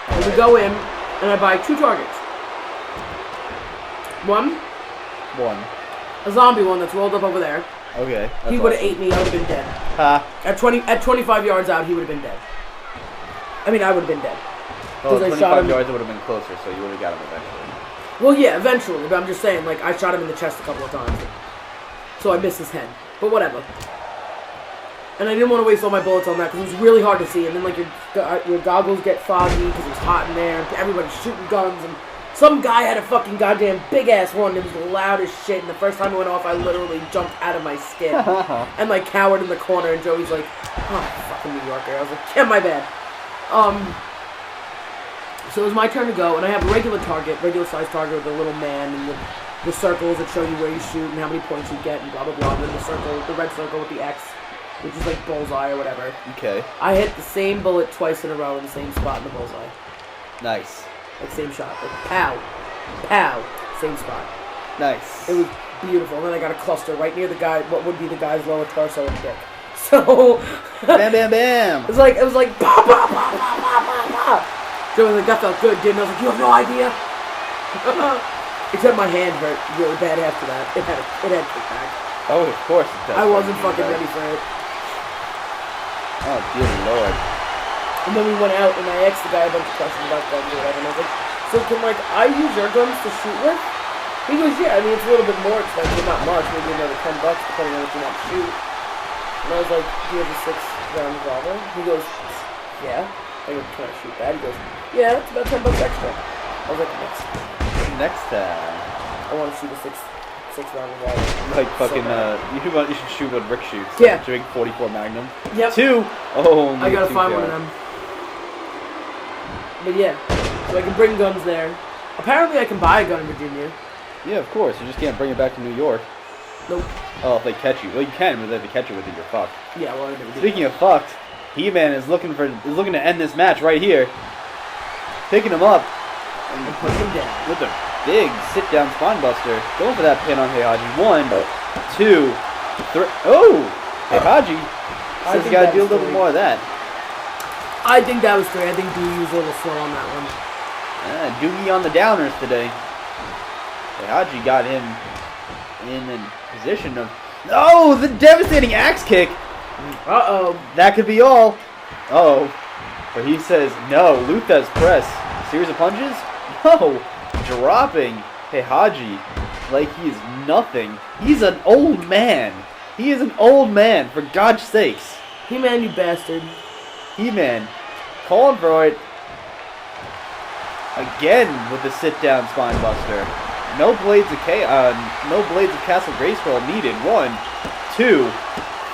And we go in, and I buy 2 targets. One. A zombie one that's rolled up over there. Okay. He would have ate me, I would have been dead. At 25 yards out, he would have been dead. I mean, I would have been dead. Well, 25 yards, it would have been closer, so you would have got him eventually. Well, yeah, eventually, but I'm just saying, like, I shot him in the chest a couple of times. So I missed his head. But whatever. And I didn't want to waste all my bullets on that, because it was really hard to see. And then, like, your goggles get foggy, because it was hot in there, and everybody's shooting guns, and some guy had a fucking goddamn big-ass one that was loud as shit, and the first time it went off, I literally jumped out of my skin. And, like, cowered in the corner, and Joey's like, oh, fucking New Yorker. I was like, yeah, my bad. So it was my turn to go, and I have a regular size target with a little man, and the circles that show you where you shoot and how many points you get, and blah, blah, blah, and then the red circle with the X, which is like bullseye or whatever. Okay. I hit the same bullet twice in a row in the same spot in the bullseye. Nice. Like, same shot. Like, pow. Pow. Same spot. Nice. It was beautiful, and then I got a cluster right near the guy, what would be the guy's lower torso and dick. So... bam, bam, bam! It was like, bah, bah, bah, bah, bah, bah, bah. Joe was like, that felt good, didn't I? was like, you have no idea. Except my hand hurt really bad after that. It had kickback. Oh, of course it does. I wasn't fucking ready for it. Oh, dear Lord. And then we went out, and I asked the guy a bunch of questions about guns or whatever, and I was like, so can, like, I use your guns to shoot with? He goes, yeah, I mean, it's a little bit more expensive, not much, maybe another $10 depending on what you want to shoot. And I was like, do you have a 6-round revolver? He goes, yeah. I go, can I shoot that? He goes, yeah, it's about $10 extra. I was like, next time. I want to shoot a 6-round revolver. Like fucking, you should shoot what Rick shoots. Yeah. Drink 44 Magnum. Yep. 2! Oh, I gotta find one of them. But yeah, so I can bring guns there. Apparently I can buy a gun in Virginia. Yeah, of course. You just can't bring it back to New York. Nope. Oh, if they catch you. Well, you can, but if they catch you with it, you're fucked. Yeah, well, I never did. Speaking of fucked, He-Man is looking to end this match right here. Picking him up. And putting him down. With a big sit-down spine buster. Going for that pin on Heihachi. 1, 2, 3. Oh! Heihachi says you gotta do a little bit more of that. I think that was 3. I think Doogie was a little slow on that one. Doogie on the downers today. Heihachi got him in a position of... Oh! The devastating axe kick! Uh-oh. That could be all. Uh-oh. But he says, no, Luthez press. Series of punches? No. Dropping Heihachi like he's nothing. He's an old man. He is an old man, for God's sakes. He-Man, you bastard. He-Man, calling for it. Again with the sit-down spine buster. No blades of Castle Grayskull needed. 1, 2,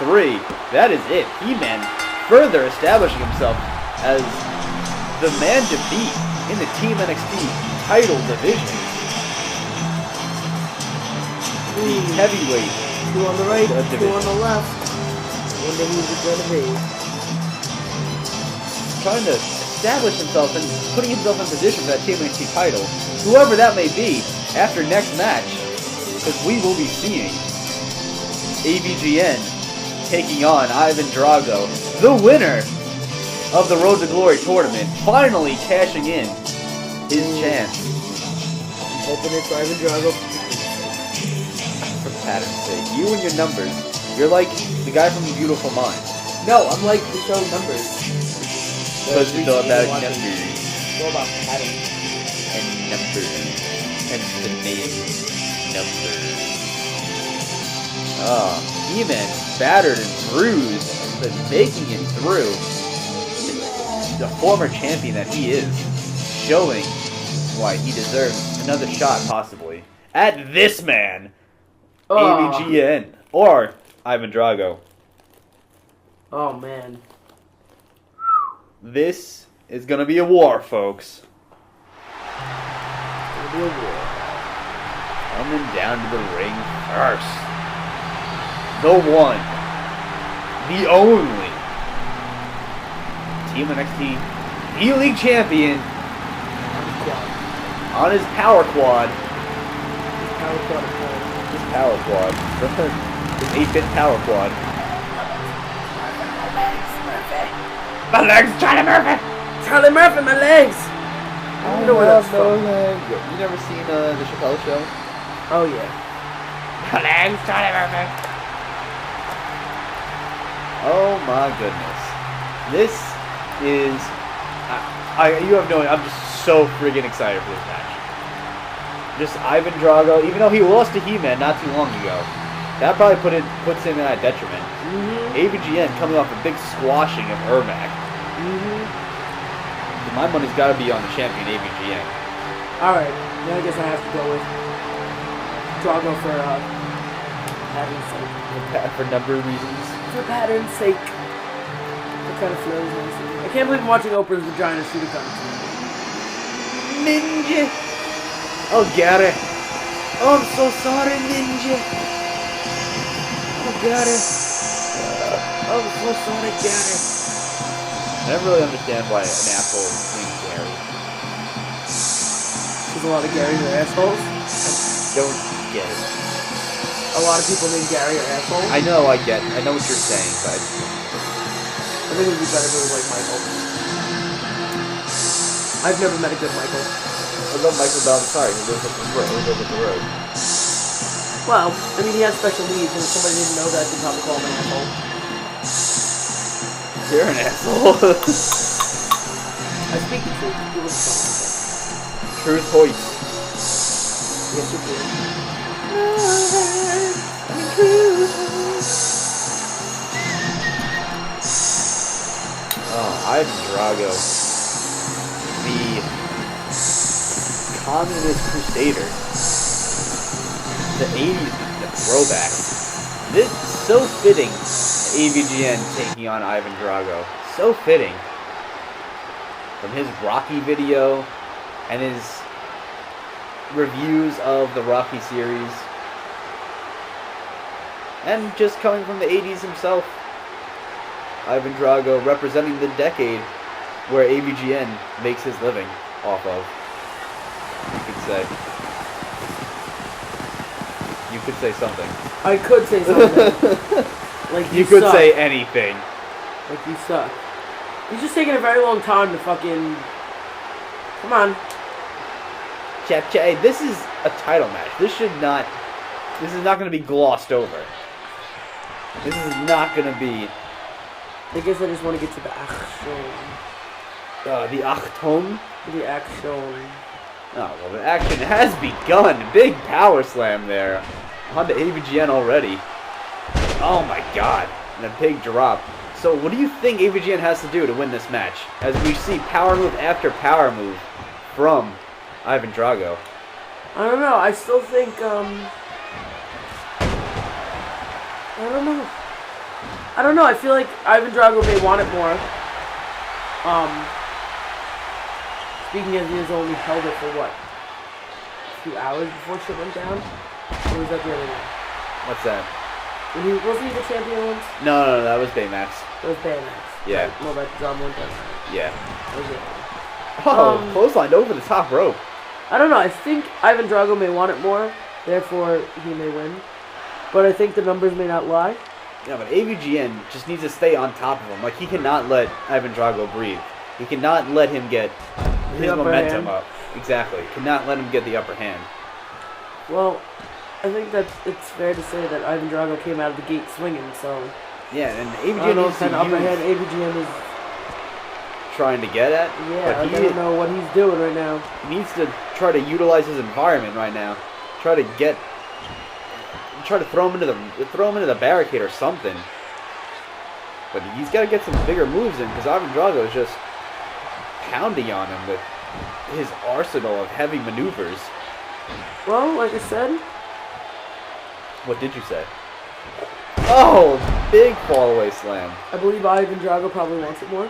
3. That is it. He-Man further establishing himself as the man to beat in the TMNXT title division. The heavyweight. 2 on the right, 2 on the left. Wonder who's it gonna be. Trying to establish himself and putting himself in position for that TMNXT title. Whoever that may be after next match. Because we will be seeing AVGN taking on IVAN DRAGO, the winner of the Road to Glory tournament, finally cashing in his chance. I'm hoping it's IVAN DRAGO. For pattern's sake, you and your numbers, you're like the guy from Beautiful Mind. No, I'm like the show Numbers. Because it's all about numbers. It's all about patterns. And numbers. And the name numbers. He-Man battered and bruised, but making it through. The former champion that he is, showing why he deserves another shot, possibly, at this man, AVGN, or Ivan Drago. Oh, man. This is gonna be a war, folks. It's gonna be a war. Coming down to the ring first. The one. The only. TMNXT D-League champion. On his power quad. His power quad. His 8-bit power quad. My legs, Charlie Murphy! Charlie Murphy, my legs! I don't know where that's from. You never seen the Chappelle Show? Oh, yeah. My legs, Charlie Murphy! Oh my goodness. This is... you have no... I'm just so friggin' excited for this match. Just Ivan Drago, even though he lost to He-Man not too long ago, that probably puts him in a detriment. AVGN coming off a big squashing of Ermac. So my money's got to be on the champion AVGN. Alright, then I guess I have to go with Drago for pattern's sake. For number of reasons. For pattern's sake. What kind of flows nice. I can't believe I'm watching Oprah's vagina shoot a gun. Ninja! Oh, Gary. Oh, I'm so sorry, Ninja. Oh, Gary. I'm so sorry, Gary. I never really understand why an asshole is named Gary. There's a lot of Garys are assholes. Don't get it. A lot of people named Gary are assholes. I know what you're saying, but I think it would be better if it was like Michael. I've never met a good Michael. I love Michael Bell. Sorry, he lives up the road. Well, I mean, he has special needs, and if somebody didn't know that, they'd probably call him an asshole. You're an asshole. I speak the truth. You listen to something. Truth hoist. Yes, you do. Oh, Ivan Drago. The Communist Crusader. The 80s, the throwback. This is so fitting. AVGN taking on Ivan Drago. So fitting. From his Rocky video and his reviews of the Rocky series. And just coming from the 80s himself. Ivan Drago representing the decade where AVGN makes his living off of. You could say. You could say something. I could say something. Like you could say anything. Like you suck. He's just taking a very long time to fucking... Come on. Hey, this is a title match. This is not going to be glossed over. This is not going to be... I guess I just want to get to the action. The Achtung? The action. Oh, well, the action has begun. Big power slam there. On to AVGN already. Oh my god. And a big drop. So what do you think AVGN has to do to win this match? As we see power move after power move from Ivan Drago. I don't know. I still think, I don't know. I feel like Ivan Drago may want it more. Speaking as he has only held it for what? A few hours before shit went down? Or was that the other one? What's that? Wasn't he the champion once? No, that was Baymax. That was Baymax. Yeah. Right? No, that's one time. Yeah. That was it. Oh, clotheslined over the top rope. I don't know. I think Ivan Drago may want it more. Therefore, he may win. But I think the numbers may not lie. Yeah, but AVGN just needs to stay on top of him. Like, he cannot let Ivan Drago breathe. He cannot let him get his momentum up. Exactly. Cannot let him get the upper hand. Well, I think that it's fair to say that Ivan Drago came out of the gate swinging, so... Yeah, and I AVGN don't know needs if to an upper use... hand AVGN is trying to get at. Yeah, but I don't know what he's doing right now. He needs to try to utilize his environment right now. Try to throw him into the barricade or something. But he's got to get some bigger moves in because Ivan Drago is just pounding on him with his arsenal of heavy maneuvers. Well, like I said. What did you say? Oh, big fall-away slam. I believe Ivan Drago probably wants it more.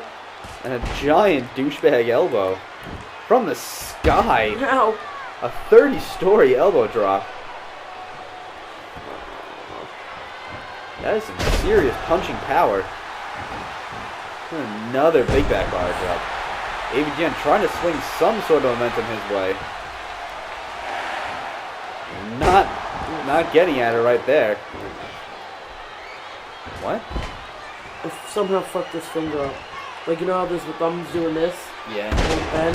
And a giant douchebag elbow from the sky. Ow. A 30-story elbow drop. That is some serious punching power. Another big backfire drop. AVGN trying to swing some sort of momentum his way. Not getting at it right there. What? I somehow fucked this finger up. Like, you know how this thumb's doing this? Yeah. And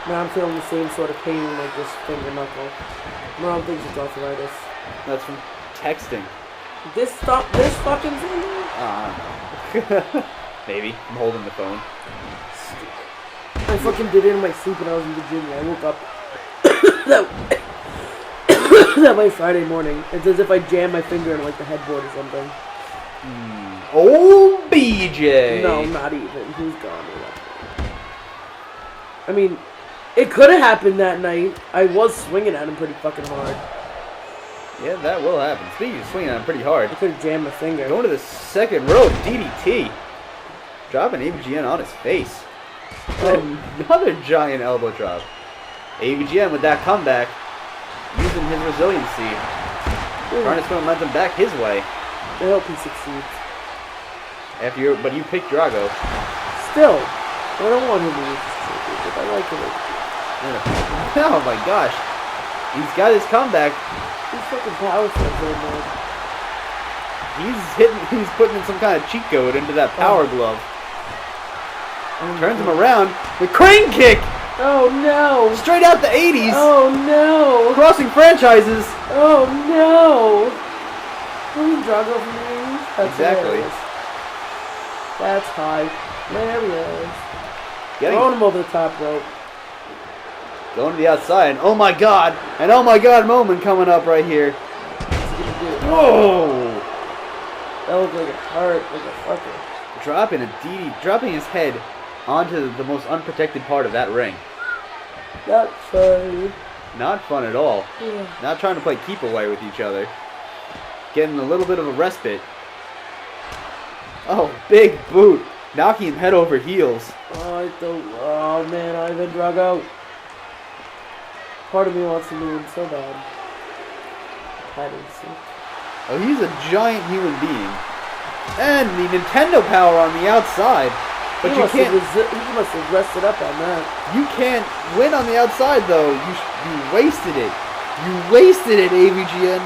now I'm feeling the same sort of pain in like this finger knuckle. No, I don't think it's arthritis. That's from texting. This fucking finger? I don't know. Maybe. I'm holding the phone. I fucking did it in my sleep when I was in the gym. I woke up that way Friday morning. It's as if I jammed my finger in like the headboard or something. Oh, BJ! No, not even. He's gone. I mean, it could have happened that night. I was swinging at him pretty fucking hard. Yeah, that will happen. Speaking of swinging at him pretty hard. I could have jammed my finger. Going to the second row, DDT. Dropping AVGN on his face. Another giant elbow drop. AVGN with that comeback. Using his resiliency. Trying to swing momentum back his way. I hope he succeeds. But you picked Drago. Still, I don't want him to lose this championship. I like him. Oh my gosh. He's got his comeback. He's fucking powerful, man. He's putting in some kind of cheat code into that power glove. Turns him around. The crane kick! Oh no! Straight out the 80s! Oh no! Crossing franchises! Oh no! Drago from the 80s? That's exactly. Hilarious. That's high. Hilarious. Throwing him over the top rope. Going to the outside. Oh my god! An oh my god moment coming up right here. Whoa! That looked like it hurt, like a fucker. Dropping his head onto the most unprotected part of that ring. That's fun. Not fun at all. Yeah. Not trying to play keep away with each other. Getting a little bit of a respite. Oh, big boot. Knocking him head over heels. Oh man, Ivan Drago. Part of me wants to move him so bad. Oh, he's a giant human being. And the Nintendo power on the outside. But you can't. He must have rested up on that. You can't win on the outside, though. You wasted it. You wasted it, AVGN.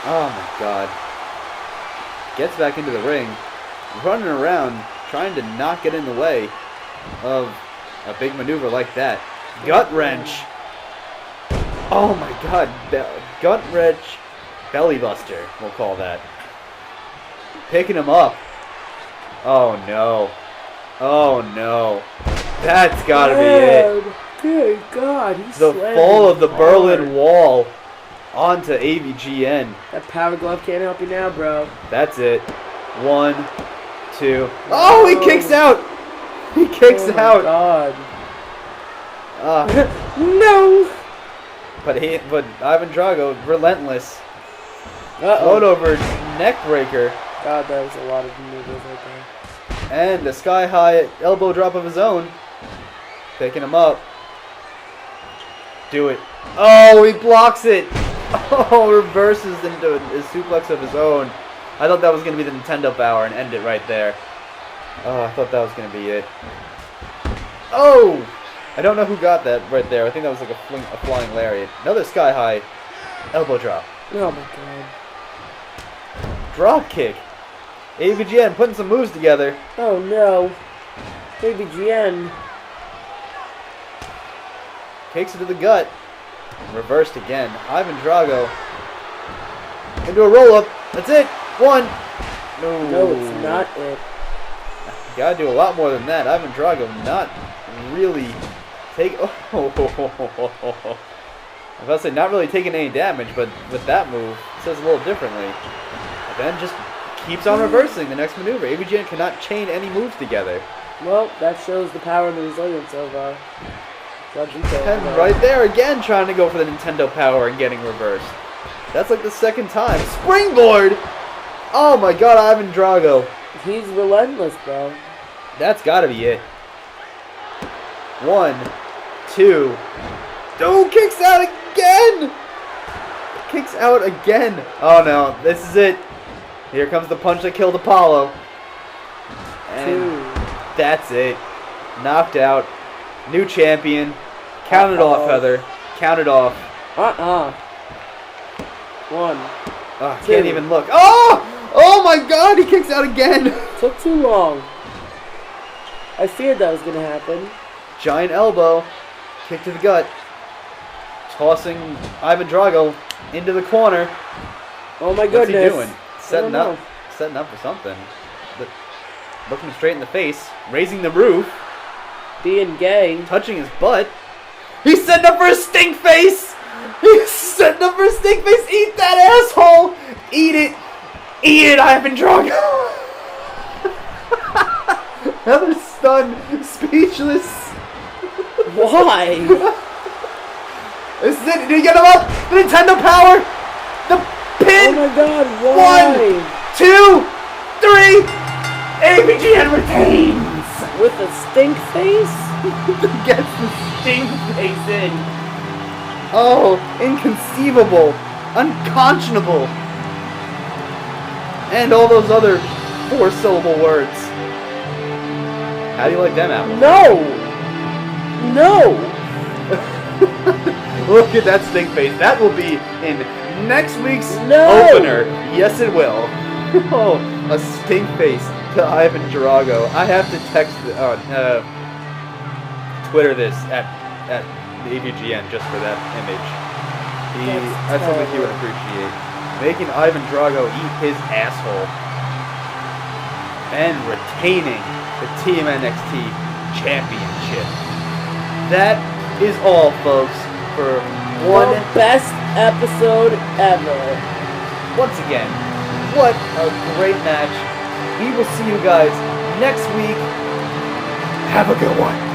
Oh my god. Gets back into the ring. Running around, trying to not get in the way of a big maneuver like that. Gut wrench. Oh my god. Gut wrench. Belly buster, we'll call that. Picking him up. Oh no. Oh no. That's gotta be it. Good God. He's the fall of the Berlin Wall onto AVGN. That power glove can't help you now, bro. That's it. 1, 2. Oh, he kicks out. He kicks out. Oh my God. No. But Ivan Drago, relentless. Float over neck breaker. God, that was a lot of maneuvers right there. And a sky-high elbow drop of his own. Picking him up. Do it. Oh, he blocks it. Oh, reverses into a suplex of his own. I thought that was going to be the Nintendo power and end it right there. Oh, I thought that was going to be it. Oh! I don't know who got that right there. I think that was like a flying lariat. Another sky-high elbow drop. Oh, my God. Drop kick. AVGN putting some moves together. Oh no. AVGN. Takes it to the gut. Reversed again. Ivan Drago. Into a roll up. That's it. 1. No. No, it's not it. gotta do a lot more than that. Ivan Drago not really take. Oh, I was about to say not really taking any damage, but with that move, it says a little differently. And then just keeps on reversing the next maneuver. AVGN cannot chain any moves together. Well, that shows the power and the resilience of And right there again, trying to go for the Nintendo power and getting reversed. That's like the second time. Springboard! Oh my god, Ivan Drago. He's relentless, bro. That's gotta be it. 1, 2. Oh, kicks out again! Kicks out again. Oh no, this is it. Here comes the punch that killed Apollo. And that's it. Knocked out. New champion. Count it off, Heather. Count it off. 1. Oh, can't even look. Oh! Oh my god, he kicks out again! Took too long. I feared that was gonna happen. Giant elbow. Kick to the gut. Tossing Ivan Drago into the corner. Oh my goodness. What's he doing? Setting up for something. Looking straight in the face. Raising the roof. Being gay. Touching his butt. He's setting up for a stink face! He's setting up for a stink face! Eat that asshole! Eat it! Eat it, Ivan Drago! Heather's stunned, speechless. Why? This is it. Did you get him up? The Nintendo power! The pin! Oh my god, why? 1, 2, 3! AVGN retains! With a stink face? Gets the stink face in. Oh, inconceivable. Unconscionable. And all those other 4-syllable words. How do you like them apples? No! No! Look at that stink face. That will be in next week's No! opener. Yes, it will. Oh, a stink face to Ivan Drago. I have to text, Twitter this at the AVGN just for that image. That's something he would appreciate. Making Ivan Drago eat his asshole. And retaining the TMNXT Championship. That is all, folks, for one best episode ever. Once again, what a great match. We will see you guys next week. Have a good one.